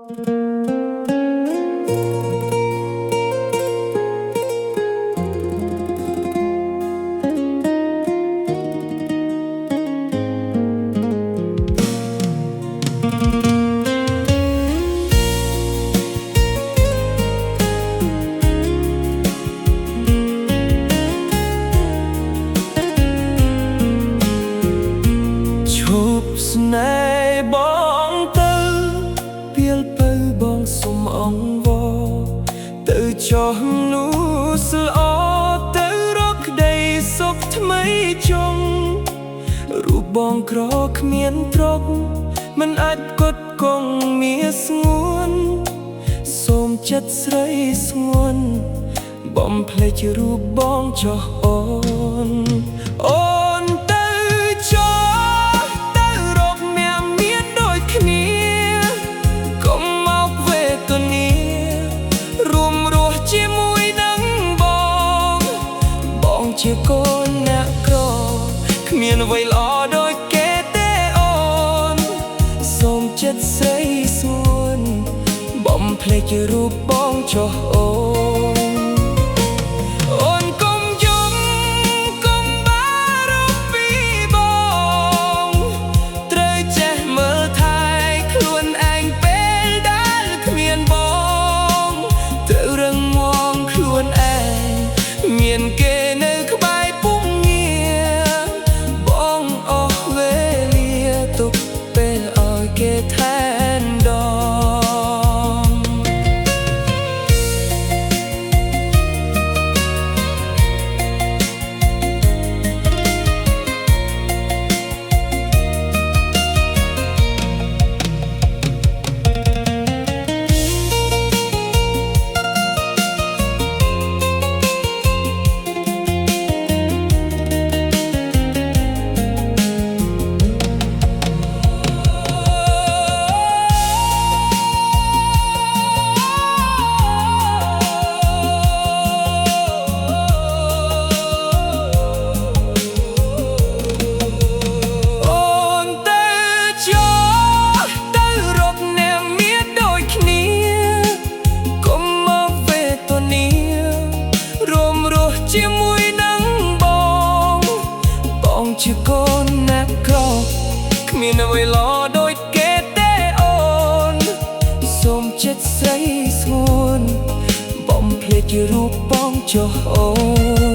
ឈប់ស្នេហ៍បងទៅពីលពៅបងសុំអង្វរទៅចោះនោះស្លអទៅរកក្តីសុខថ្មីចុងរូបបងក្រគ្មានទ្រព្យមិនអាចផ្គត់ផ្គង់មានស្ងួនសូមចិត្តស្រីស្ងួនបំភ្លេចរូបបងចោះអូនទៅចោះទៅរកអ្នកមានដូចគ្នាកុំមកវេទនារួមរស់ជាមួយនឹងបងជាកូនអ្នកក្រគ្មានអ្វីល្អដូចគេទេអូនសូមចិត្តស្រីស្ងួនបំភ្លេចរូបបងចុះអូនកុំយំកុំបារម្ភពីបងត្រូវចេះមើលថែខ្លួនឯងពេលដែលគ្មានបងត្រូវរឹងមាំខ្លួនឯងមានគេនៅក្បែរពុំងារបងអស់វេលាទុកពេលឲ្យគេថែនដងជាមួយនឹងបងជាកូនអ្នកក្រគ្មានអ្វីល្អដូចគេទេអូនសូមចិត្តស្រីស្ងួនបំភ្លេចរូបបងចុះអូន